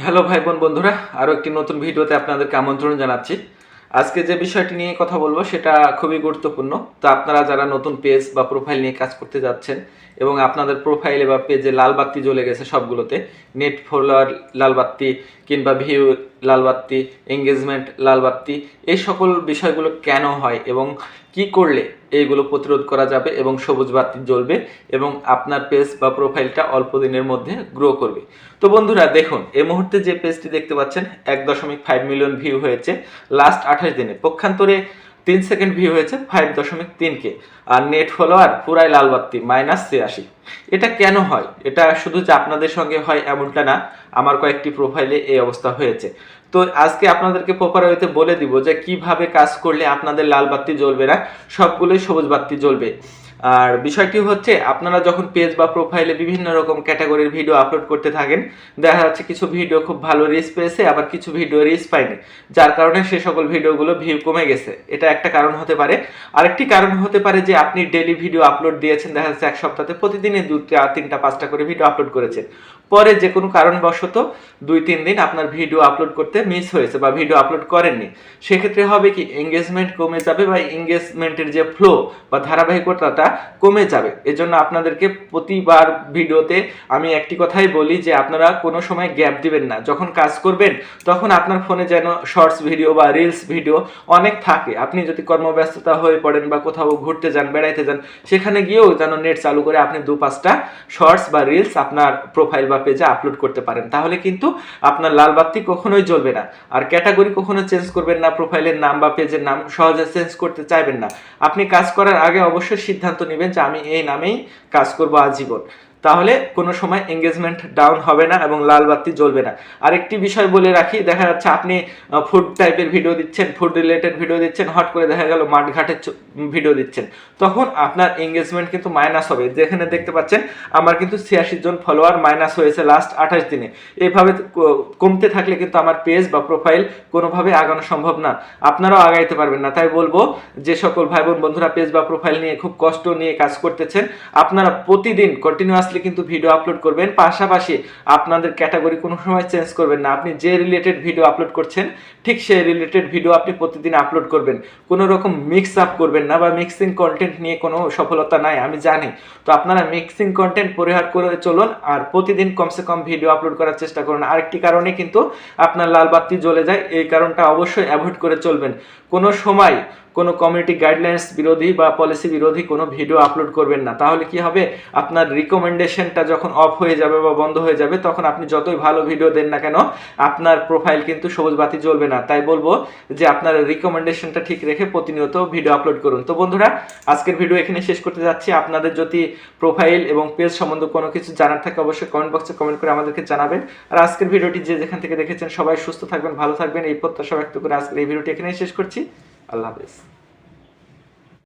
Hello ভাই বোন বন্ধুরা, আরও একটি নতুন ভিডিওতে আপনাদেরকে আমন্ত্রণ জানাচ্ছি। আজকে যে বিষয়টি নিয়ে কথা বলবো সেটা খুবই গুরুত্বপূর্ণ। তো আপনারা যারা নতুন পেজ বা প্রোফাইল নিয়ে কাজ করতে যাচ্ছেন এবং আপনাদের প্রোফাইলে বা পেজে লাল বাতি জ্বলে গেছে সবগুলোতে, নেট ফলোয়ার লাল বাতি কিংবা ভিউ লাল বাতি, এঙ্গেজমেন্ট লাল বাতি, এই সকল বিষয়গুলো কেন হয় এবং কি করলে এইগুলো প্রতিরোধ করা যাবে এবং সবুজ বাতি জ্বলবে এবং আপনার পেজ বা প্রোফাইলটা অল্প দিনের মধ্যে গ্রো করবে। তো বন্ধুরা দেখুন, এই মুহূর্তে যে পেজটি দেখতে পাচ্ছেন 1.5 মিলিয়ন ভিউ হয়েছে লাস্ট 28 দিনে, পক্ষান্তরে 3 সেকেন্ড ভিউ হয়েছে 5.3K, আর নেট ফলোয়ার পুরাই লাল বাতি -86। এটা কেন হয়? এটা শুধু যে আপনাদের সঙ্গে হয় এমনটা না, আমার কয়েকটি প্রোফাইলে এই অবস্থা হয়েছে। তো আজকে আপনাদেরকে প্রপার ওয়েতে বলে দিব যে কিভাবে কাজ করলে আপনাদের লাল বাতি জ্বলবে না, সবগুলোই সবুজ বাতি জ্বলবে। আর বিষয়টি হচ্ছে, আপনারা যখন পেজ বা প্রোফাইলে বিভিন্ন রকম ক্যাটাগরির ভিডিও আপলোড করতে থাকেন, দেখা যাচ্ছে কিছু ভিডিও খুব ভালো রিচ পেয়েছে, আবার কিছু ভিডিও রিচ পায়নি, যার কারণে সে সকল ভিডিওগুলো ভিউ কমে গেছে। এটা একটা কারণ হতে পারে। আরেকটি কারণ হতে পারে যে আপনি ডেইলি ভিডিও আপলোড দিয়েছেন, দেখা যাচ্ছে এক সপ্তাহে প্রতিদিনে 2টা 3টা 5টা করে ভিডিও আপলোড করেছেন, পরে যে কোনো কারণবশত 2-3 দিন আপনার ভিডিও আপলোড করতে মিস হয়েছে বা ভিডিও আপলোড করেননি। সেক্ষেত্রে হবে কি, এঙ্গেজমেন্ট কমে যাবে বা এঙ্গেজমেন্টের যে ফ্লো বা ধারাবাহিকতাটা কমে যাবে। এজন্য আপনাদেরকে প্রতিবার ভিডিওতে আমি একটি কথাই বলি যে আপনারা কোনো সময় গ্যাপ দিবেন না। যখন কাজ করবেন তখন আপনার ফোনে যেন শর্টস ভিডিও বা রিলস ভিডিও অনেক থাকে। আপনি যদি কর্মব্যস্ততা হয়ে পড়েন বা কোথাও ঘুরতে যান, বেড়াইতে যান, সেখানে গিয়েও যেন নেট চালু করে আপনি 2-5টা শর্টস বা রিলস আপনার প্রোফাইল বা পেজে আপলোড করতে পারেন। তাহলে কিন্তু আপনার লাল বাতি কখনোই জ্বলবে না। আর ক্যাটাগরি কখনো চেঞ্জ করবেন না, প্রোফাইলের নাম বা পেজের নাম সহজে চেঞ্জ করতে চাইবেন না। আপনি কাজ করার আগে অবশ্যই সিদ্ধান্ত নেবেন যে আমি এই নামেই কাজ করব আজীবন। তাহলে কোনো সময় এঙ্গেজমেন্ট ডাউন হবে না এবং লাল বাতি জ্বলবে না। আরেকটি বিষয় বলে রাখি, দেখা যাচ্ছে আপনি ফুড টাইপের ভিডিও দিচ্ছেন, ফুড রিলেটেড ভিডিও দিচ্ছেন, হট করে দেখা গেল মাঠঘাটের ভিডিও দিচ্ছেন, তখন আপনার এঙ্গেজমেন্ট কিন্তু মাইনাস হবে। যেখানে দেখতে পাচ্ছেন আমার কিন্তু 86 জন ফলোয়ার মাইনাস হয়েছে লাস্ট 28 দিনে। এইভাবে কমতে থাকলে কিন্তু আমার পেজ বা প্রোফাইল কোনোভাবে আগানো সম্ভব না, আপনারাও আগাইতে পারবেন না। তাই বলবো, যে সকল ভাই বোন বন্ধুরা পেজ বা প্রোফাইল নিয়ে খুব কষ্ট নিয়ে কাজ করতেছেন, আপনারা প্রতিদিন কন্টিনিউয়াসলি কিন্তু ভিডিও আপলোড করবেন। পাশাপাশি আপনাদের ক্যাটাগরি কোনো সময় চেঞ্জ করবেন না। আপনি যে রিলেটেড ভিডিও আপলোড করছেন ঠিক সেই রিলেটেড ভিডিও আপনি প্রতিদিন আপলোড করবেন। কোনো রকম মিক্স আপ করবেন না বা মিক্সিং কন্টেন্ট নিয়ে কোনো সফলতা নাই, আমি জানি। তো আপনারা মিক্সিং কন্টেন্ট পরিহার করে চলুন আর প্রতিদিন কমসে কম ভিডিও আপলোড করার চেষ্টা করুন। আরেকটি কারণে কিন্তু আপনার লাল বাতি জ্বলে যায়, এই কারণটা অবশ্যই অ্যাভয়েড করে চলবেন। কোনো সময় কোনো কমিউনিটি গাইডলাইন্স বিরোধী বা পলিসি বিরোধী কোনো ভিডিও আপলোড করবেন না। তাহলে কি হবে, আপনার রিকমেন্ডেশনটা যখন অফ হয়ে যাবে বা বন্ধ হয়ে যাবে, তখন আপনি যতই ভালো ভিডিও দেন না কেন আপনার প্রোফাইল কিন্তু সবুজ বাতি জ্বলবে না। তাই বলবো যে আপনার রিকমেন্ডেশনটা ঠিক রেখে প্রতিনিয়ত ভিডিও আপলোড করুন। তো বন্ধুরা, আজকের ভিডিও এখানে শেষ করতে যাচ্ছি। আপনাদের যদি প্রোফাইল এবং পেজ সম্বন্ধে কোনো কিছু জানার থাকে অবশ্যই কমেন্ট বক্সে কমেন্ট করে আমাদেরকে জানাবেন। আর আজকের ভিডিওটি যে যেখান থেকে দেখেছেন সবাই সুস্থ থাকবেন, ভালো থাকবেন, এই প্রত্যাশা ব্যক্ত করে আজকের এই ভিডিওটি এখানেই শেষ করছি। আল্লাহ হাফেজ।